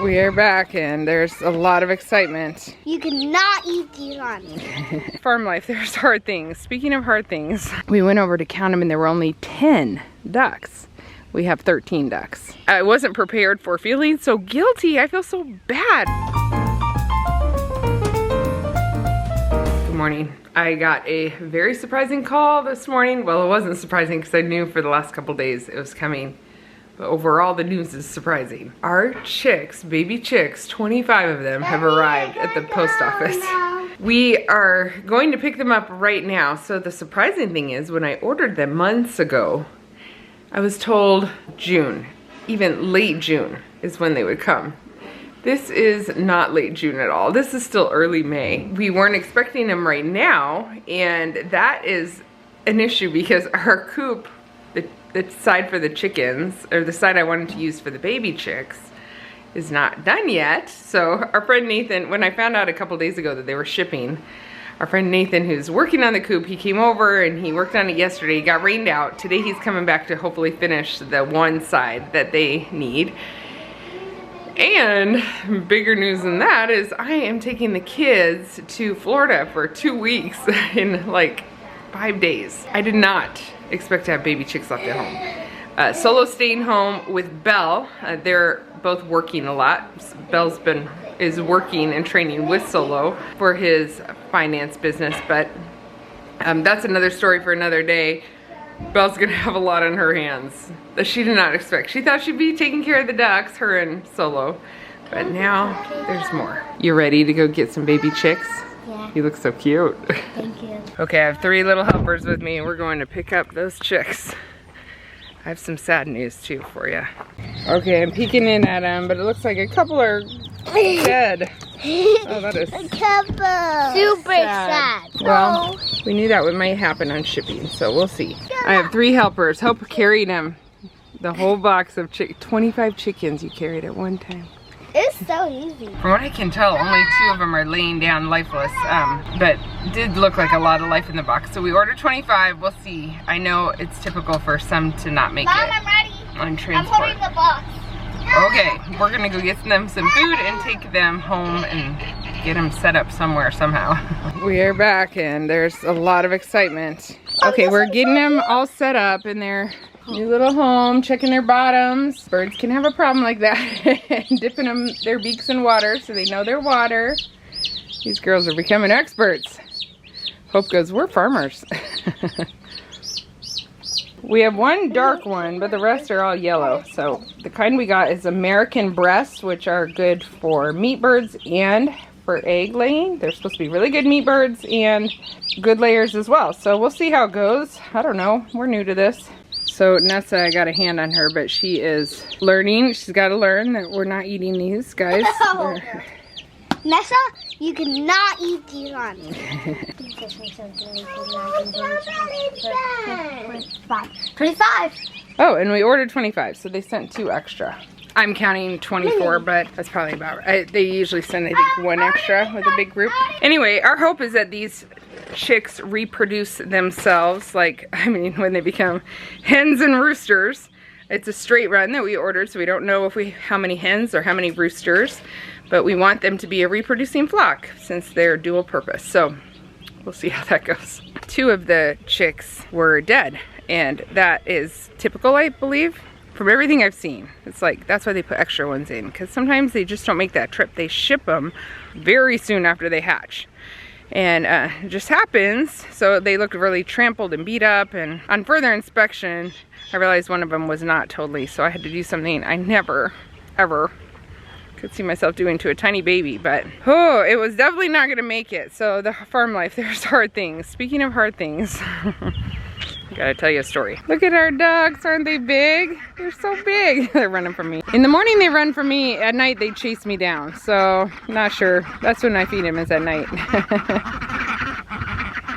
We are back and there's a lot of excitement. You cannot eat these on me. Farm life, there's hard things. Speaking of hard things, we went over to count them and there were only 10 ducks. We have 13 ducks. I wasn't prepared for feeling so guilty. I feel so bad. Good morning. I got a very surprising call this morning. Well, it wasn't surprising because I knew for the last couple days it was coming. But overall, the news is surprising. Our chicks, baby chicks, 25 of them have arrived at the post office. We are going to pick them up right now. So the surprising thing is when I ordered them months ago, I was told June, even late June is when they would come. This is not late June at all. This is still early May. We weren't expecting them right now, and that is an issue because our coop, the side for the chickens, or the side I wanted to use for the baby chicks, is not done yet. So our friend Nathan, when I found out a couple days ago that they were shipping, our friend Nathan, who's working on the coop, he came over and he worked on it yesterday. He got rained out. Today he's coming back to hopefully finish the one side that they need. And bigger news than that is I am taking the kids to Florida for 2 weeks in like 5 days. I did not expect to have baby chicks left at home. Solo's staying home with Belle. They're both working a lot. Belle's is working and training with Solo for his finance business, but that's another story for another day. Belle's gonna have a lot on her hands that she did not expect. She thought she'd be taking care of the ducks, her and Solo, but now there's more. You ready to go get some baby chicks? Yeah. You look so cute. Thank you. Okay, I have 3 little helpers with me and we're going to pick up those chicks. I have some sad news too for you. Okay, I'm peeking in at them, but it looks like a couple are dead. Oh, that is a couple. Super sad. Well, we knew that might happen on shipping, so we'll see. I have 3 helpers. Hope carried them. The whole box of 25 chickens you carried at one time. It's so easy. From what I can tell, only 2 of them are laying down lifeless, but did look like a lot of life in the box. So we ordered 25, we'll see. I know it's typical for some to not make Mom, it I'm ready. on transport. I'm holding the box. Okay, we're gonna go get them some food and take them home and get them set up somewhere somehow. We are back and there's a lot of excitement. Okay, we're getting them all set up in their new little home, checking their bottoms. Birds can have a problem like that. Dipping their beaks in water so they know their water. These girls are becoming experts. Hope goes, we're farmers. We have 1 dark one, but the rest are all yellow. So the kind we got is American breasts, which are good for meat birds and for egg laying. They're supposed to be really good meat birds and good layers as well. So we'll see how it goes. I don't know, we're new to this. So Nessa, I got a hand on her, but she is learning. She's got to learn that we're not eating these, guys. Oh. Nessa, you cannot eat these on me. 25. Oh, and we ordered 25, so they sent 2 extra. I'm counting 24, but that's probably about right. They usually send, I think, 1 extra with a big group. Anyway, our hope is that these chicks reproduce themselves, like, I mean, when they become hens and roosters. It's a straight run that we ordered, so we don't know how many hens or how many roosters, but we want them to be a reproducing flock since they're dual purpose. So we'll see how that goes. 2 of the chicks were dead, and that is typical, I believe, from everything I've seen. It's like, that's why they put extra ones in, because sometimes they just don't make that trip. They ship them very soon after they hatch. And it just happens. So they looked really trampled and beat up, and on further inspection, I realized one of them was not totally, so I had to do something I never, ever could see myself doing to a tiny baby, but oh, it was definitely not gonna make it. So the farm life, there's hard things. Speaking of hard things, I gotta tell you a story. Look at our ducks, aren't they big? They're so big. They're running from me. In the morning they run from me, at night they chase me down. So, not sure. That's when I feed them, is at night.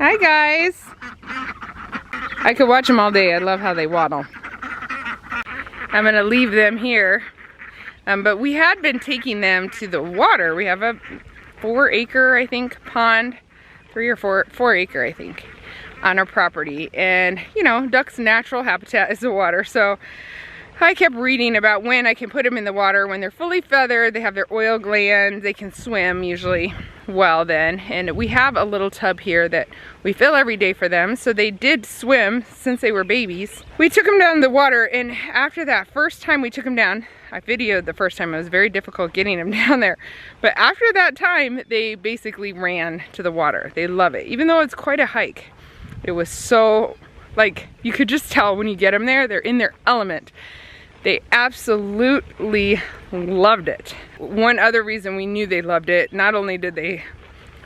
Hi guys. I could watch them all day. I love how they waddle. I'm gonna leave them here. But we had been taking them to the water. We have a 4-acre, I think, pond. 3 or 4 acre, I think, on our property. And, you know, ducks' natural habitat is the water. So I kept reading about when I can put them in the water. When they're fully feathered, they have their oil glands, they can swim usually well then. And we have a little tub here that we fill every day for them. So they did swim since they were babies. We took them down in the water, and after that first time we took them down, I videoed the first time. It was very difficult getting them down there. But after that time, they basically ran to the water. They love it, even though it's quite a hike. It was so, like, you could just tell when you get them there, they're in their element. They absolutely loved it. One other reason we knew they loved it, not only did they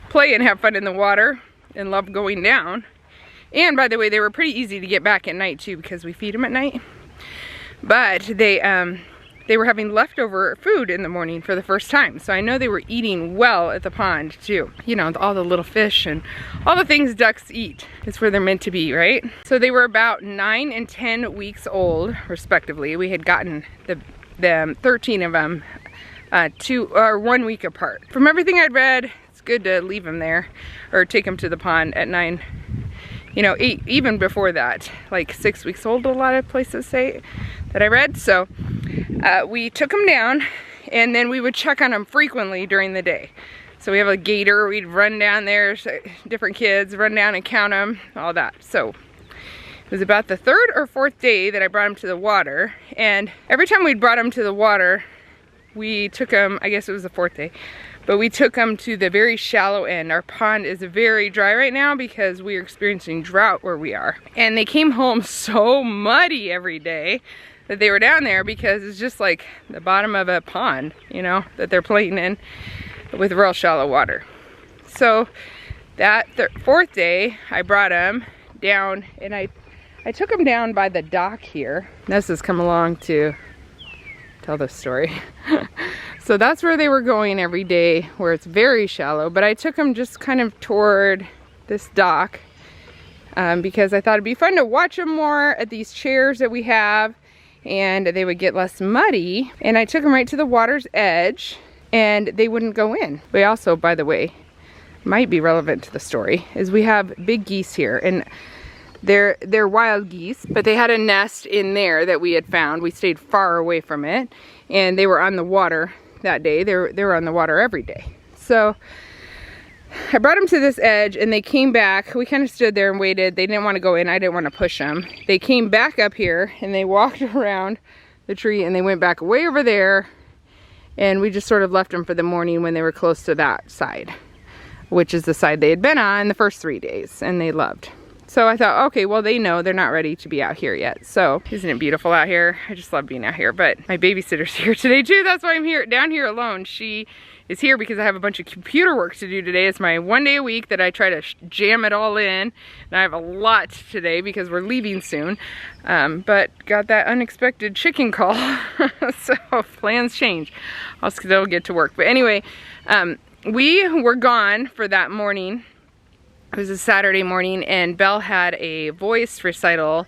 play and have fun in the water and love going down, and by the way, they were pretty easy to get back at night too because we feed them at night, but they were having leftover food in the morning for the first time. So I know they were eating well at the pond too. You know, all the little fish and all the things ducks eat. It's where they're meant to be, right? So they were about 9 and 10 weeks old, respectively. We had gotten the 13 of them 1 week apart. From everything I'd read, it's good to leave them there or take them to the pond at 9. You know, 8, even before that, like 6 weeks old, a lot of places say that I read. So we took them down, and then we would check on them frequently during the day. So we have a gator, we'd run down there, different kids, run down and count them, all that. So it was about the 3rd or 4th day that I brought them to the water, and every time we'd brought them to the water, we took them, I guess it was the 4th day, but we took them to the very shallow end. Our pond is very dry right now because we are experiencing drought where we are. And they came home so muddy every day that they were down there because it's just like the bottom of a pond, you know, that they're playing in with real shallow water. So that 4th day, I brought them down, and I took them down by the dock here. Ness has come along to tell this story. So that's where they were going every day, where it's very shallow, but I took them just kind of toward this dock because I thought it'd be fun to watch them more at these chairs that we have, and they would get less muddy. And I took them right to the water's edge, and they wouldn't go in. We also, by the way, might be relevant to the story, is we have big geese here, and they're wild geese, but they had a nest in there that we had found. We stayed far away from it, and they were on the water that day. They were on the water every day. So I brought them to this edge, and they came back. We kind of stood there and waited. They didn't want to go in. I didn't want to push them. They came back up here, and they walked around the tree, and they went back way over there, and we just sort of left them for the morning when they were close to that side, which is the side they had been on the first 3 days, and they loved. So I thought, okay, well, they know they're not ready to be out here yet. So isn't it beautiful out here? I just love being out here. But my babysitter's here today too. That's why I'm here, down here alone. She is here because I have a bunch of computer work to do today. It's my 1 day a week that I try to jam it all in. And I have a lot today because we're leaving soon. But got that unexpected chicken call. So plans change. I'll still get to work. But anyway, we were gone for that morning. It was a Saturday morning, and Belle had a voice recital.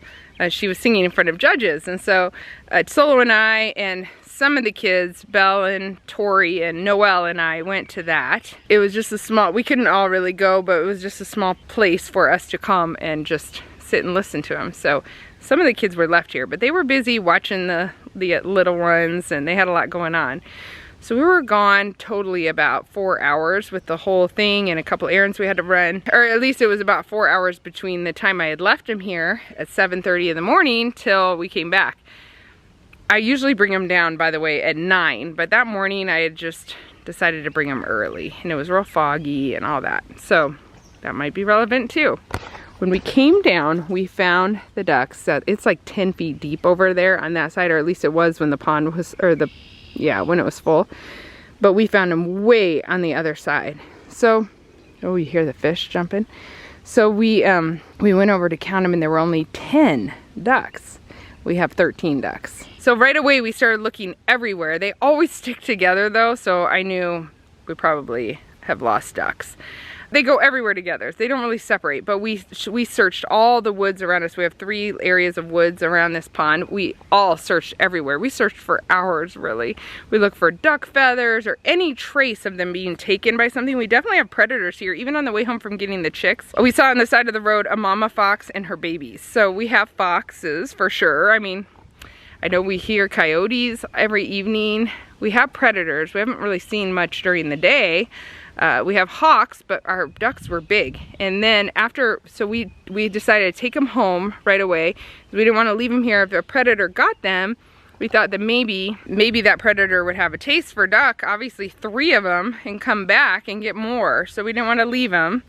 She was singing in front of judges, and so Solo and I and some of the kids, Belle and Tori and Noelle and I, went to that. It was just a small, we couldn't all really go, but it was just a small place for us to come and just sit and listen to them. So some of the kids were left here, but they were busy watching the little ones, and they had a lot going on. So we were gone totally about 4 hours with the whole thing and a couple errands we had to run. Or at least it was about 4 hours between the time I had left him here at 7:30 in the morning till we came back. I usually bring him down, by the way, at 9, but that morning I had just decided to bring him early, and it was real foggy and all that. So that might be relevant too. When we came down, we found the ducks. It's like 10 feet deep over there on that side, or at least it was when the pond was, when it was full. But we found them way on the other side. So, oh, you hear the fish jumping. So we went over to count them, and there were only 10 ducks. We have 13 ducks. So right away we started looking everywhere. They always stick together though, so I knew we probably have lost ducks. They go everywhere together. They don't really separate, but we searched all the woods around us. We have 3 areas of woods around this pond. We all searched everywhere. We searched for hours, really. We looked for duck feathers or any trace of them being taken by something. We definitely have predators here. Even on the way home from getting the chicks, we saw on the side of the road a mama fox and her babies. So we have foxes for sure. I mean, I know we hear coyotes every evening. We have predators. We haven't really seen much during the day. We have hawks, but our ducks were big. And then after, so we decided to take them home right away. We didn't want to leave them here. If a predator got them, we thought that maybe that predator would have a taste for duck, obviously 3 of them, and come back and get more. So we didn't want to leave them.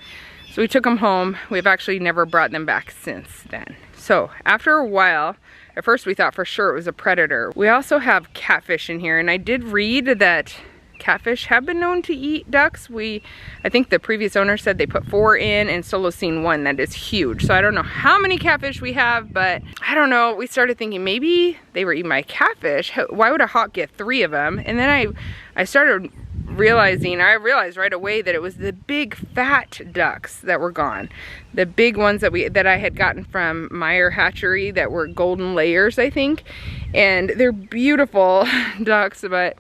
So we took them home. We've actually never brought them back since then. So after a while, at first we thought for sure it was a predator. We also have catfish in here, and I did read that catfish have been known to eat ducks. I think the previous owner said they put 4 in and solo seen 1. That is huge. So I don't know how many catfish we have, but I don't know. We started thinking maybe they were eating my catfish. Why would a hawk get 3 of them? And then I started realizing, I realized right away that it was the big fat ducks that were gone. The big ones that I had gotten from Meyer Hatchery that were golden layers, I think. And they're beautiful ducks, but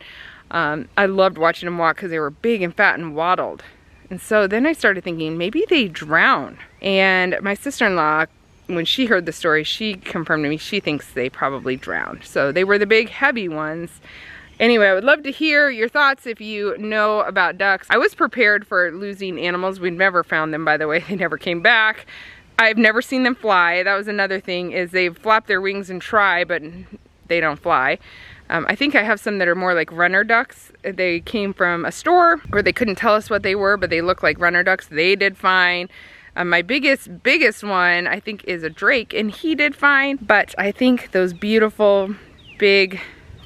I loved watching them walk because they were big and fat and waddled. And so then I started thinking maybe they drown. And my sister-in-law, when she heard the story, she confirmed to me she thinks they probably drowned. So they were the big heavy ones. Anyway, I would love to hear your thoughts if you know about ducks. I was prepared for losing animals. We'd never found them, by the way. They never came back. I've never seen them fly. That was another thing, is they flap their wings and try, but they don't fly. I think I have some that are more like runner ducks. They came from a store where they couldn't tell us what they were, but they look like runner ducks. They did fine. My biggest one, I think, is a drake, and he did fine. But I think those beautiful, big,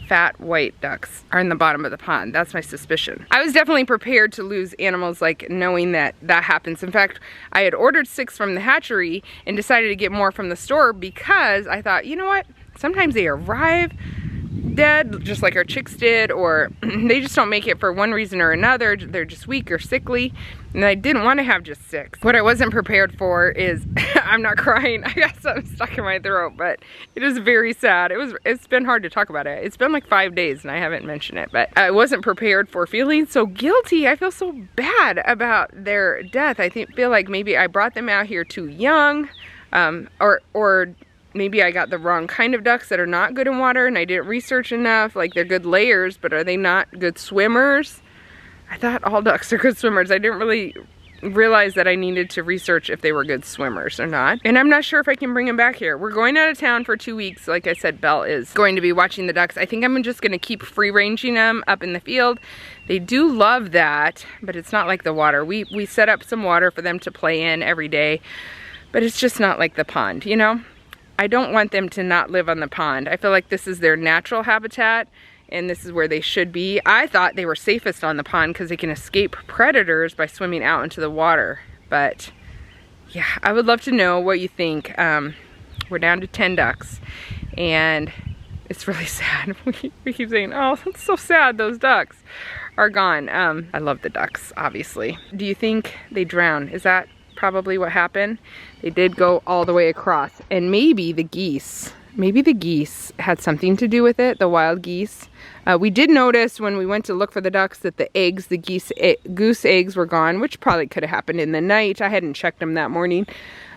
fat white ducks are in the bottom of the pond. That's my suspicion. I was definitely prepared to lose animals, like knowing that happens. In fact, I had ordered 6 from the hatchery and decided to get more from the store because I thought, you know what? Sometimes they arrive dead, just like our chicks did, or they just don't make it for one reason or another. They're just weak or sickly, and I didn't want to have just 6. What I wasn't prepared for is, I'm not crying, I got something stuck in my throat, but it is very sad. It's been hard to talk about it. It's been like 5 days and I haven't mentioned it, but I wasn't prepared for feeling so guilty. I feel so bad about their death. I feel like maybe I brought them out here too young, or maybe I got the wrong kind of ducks that are not good in water and I didn't research enough. Like, they're good layers, but are they not good swimmers? I thought all ducks are good swimmers. I didn't really realize that I needed to research if they were good swimmers or not. And I'm not sure if I can bring them back here. We're going out of town for 2 weeks. Like I said, Belle is going to be watching the ducks. I think I'm just gonna keep free ranging them up in the field. They do love that, but it's not like the water. We set up some water for them to play in every day, but it's just not like the pond, you know? I don't want them to not live on the pond. I feel like this is their natural habitat and this is where they should be. I thought they were safest on the pond because they can escape predators by swimming out into the water. But yeah, I would love to know what you think. We're down to 10 ducks and it's really sad. We keep saying, oh, it's so sad those ducks are gone. I love the ducks, obviously. Do you think they drowned? Is that probably what happened? They did go all the way across, and maybe the geese had something to do with it, the wild geese. We did notice when we went to look for the ducks that the eggs, the goose eggs were gone, which probably could have happened in the night. I hadn't checked them that morning.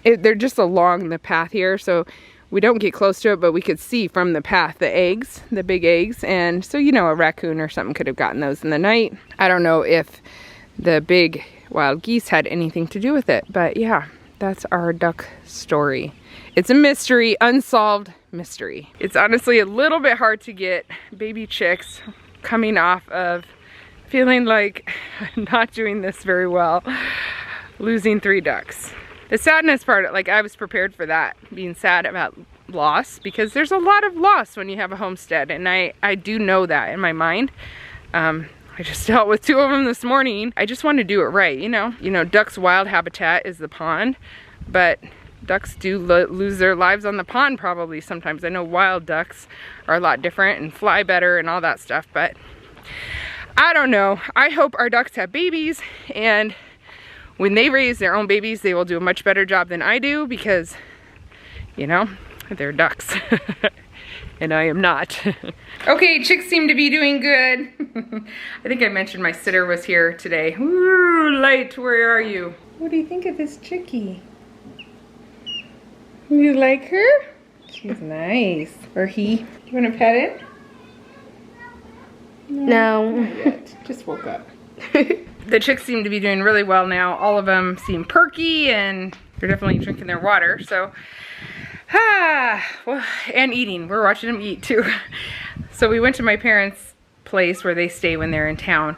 They're just along the path here, so we don't get close to it, but we could see from the path the eggs, the big eggs, and so, you know, a raccoon or something could have gotten those in the night. I don't know if the big wild geese had anything to do with it, but yeah, that's our duck story. It's a mystery, unsolved mystery. It's honestly a little bit hard to get baby chicks coming off of feeling like I'm not doing this very well, losing 3 ducks. The sadness part, like, I was prepared for that, being sad about loss, because there's a lot of loss when you have a homestead, and I do know that in my mind. I just dealt with 2 of them this morning. I just want to do it right, you know? You know, ducks' wild habitat is the pond, but ducks do lose their lives on the pond probably sometimes. I know wild ducks are a lot different and fly better and all that stuff, but I don't know. I hope our ducks have babies, and when they raise their own babies, they will do a much better job than I do because, you know, they're ducks. And I am not. Okay, chicks seem to be doing good. I think I mentioned my sitter was here today. Ooh, Light, where are you? What do you think of this chickie? You like her? She's nice. Or he. You want to pet it? No. Not yet. Just woke up. The chicks seem to be doing really well now. All of them seem perky and they're definitely drinking their water. So, well, and eating. We're watching them eat too. So we went to my parents' place where they stay when they're in town.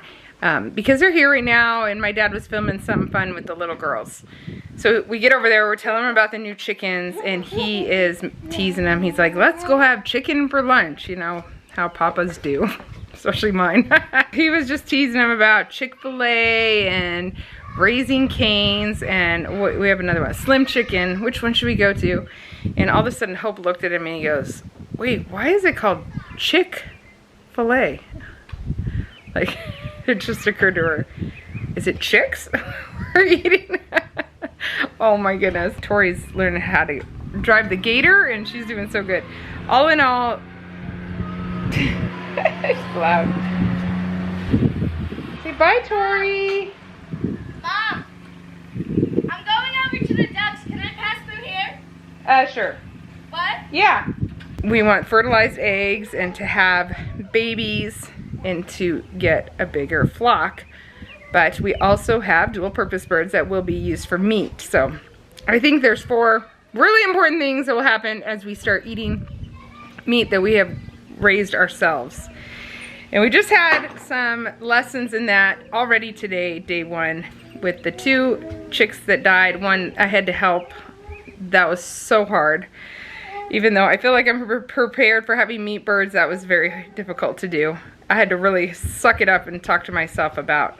Because they're here right now and my dad was filming something fun with the little girls. So we get over there, we're telling him about the new chickens and he is teasing them. He's like, let's go have chicken for lunch. You know how papas do, especially mine. He was just teasing them about Chick-fil-A and Raising Cane's and we have another one, Slim Chicken. Which one should we go to? And all of a sudden Hope looked at him and he goes, wait, why is it called Chick-fil-A? Like, it just occurred to her, is it chicks we're eating? Oh my goodness, Tori's learning how to drive the gator and she's doing so good. All in all, it's loud. Say bye, Tori. Mom, I'm going over to the ducks. Can I pass through here? Sure. What? Yeah. We want fertilized eggs and to have babies and to get a bigger flock. But we also have dual purpose birds that will be used for meat. So I think there's 4 really important things that will happen as we start eating meat that we have raised ourselves. And we just had some lessons in that already today, day 1, with the 2 chicks that died. One I had to help. That was so hard. Even though I feel like I'm prepared for having meat birds, that was very difficult to do. I had to really suck it up and talk to myself about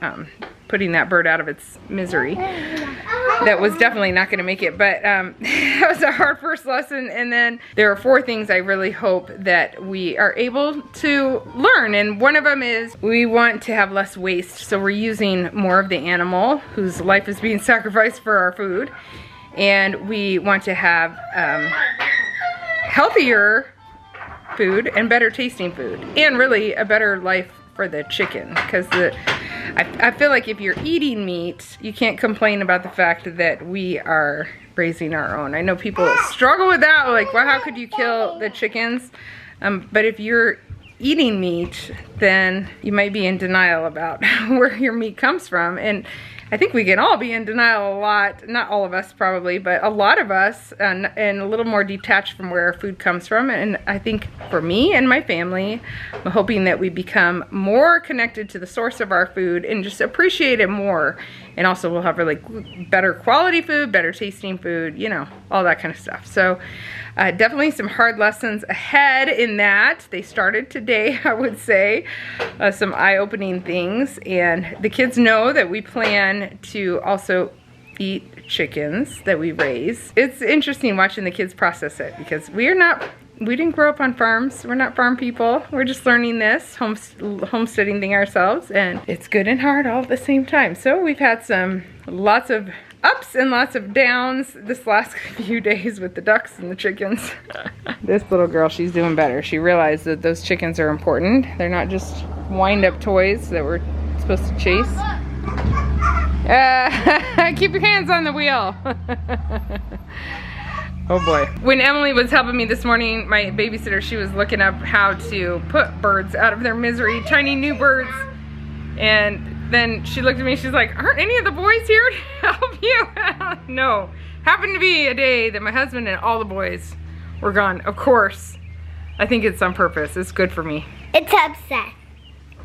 putting that bird out of its misery. That was definitely not going to make it, but that was a hard first lesson. And then there are 4 things I really hope that we are able to learn. And one of them is we want to have less waste. So we're using more of the animal whose life is being sacrificed for our food. And we want to have healthier food and better tasting food and really a better life for the chicken, because I feel like if you're eating meat you can't complain about the fact that we are raising our own. I know people struggle with that, like, well, how could you kill the chickens? But if you're eating meat, then you might be in denial about where your meat comes from. And I think we can all be in denial a lot, not all of us probably, but a lot of us, and a little more detached from where our food comes from. And I think for me and my family, I'm hoping that we become more connected to the source of our food and just appreciate it more. And also we'll have really better quality food, better tasting food, you know, all that kind of stuff. So definitely some hard lessons ahead in that. They started today, I would say, some eye-opening things. And the kids know that we plan to also eat chickens that we raise. It's interesting watching the kids process it because we didn't grow up on farms. We're not farm people. We're just learning this homesteading thing ourselves, and it's good and hard all at the same time. So we've had lots of ups and lots of downs this last few days with the ducks and the chickens. This little girl, she's doing better. She realized that those chickens are important. They're not just wind-up toys that we're supposed to chase. Keep your hands on the wheel. Oh boy. When Emily was helping me this morning, my babysitter, she was looking up how to put birds out of their misery, tiny new birds. And then she looked at me, she's like, aren't any of the boys here to help you? No. Happened to be a day that my husband and all the boys were gone. Of course. I think it's on purpose. It's good for me. It's upset.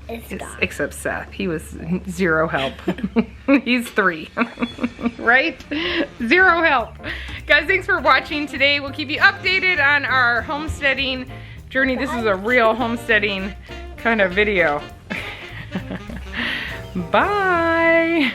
Except Seth. He was 0 help. He's 3. Right? 0 help. Guys, thanks for watching today. We'll keep you updated on our homesteading journey. This is a real homesteading kind of video. Bye.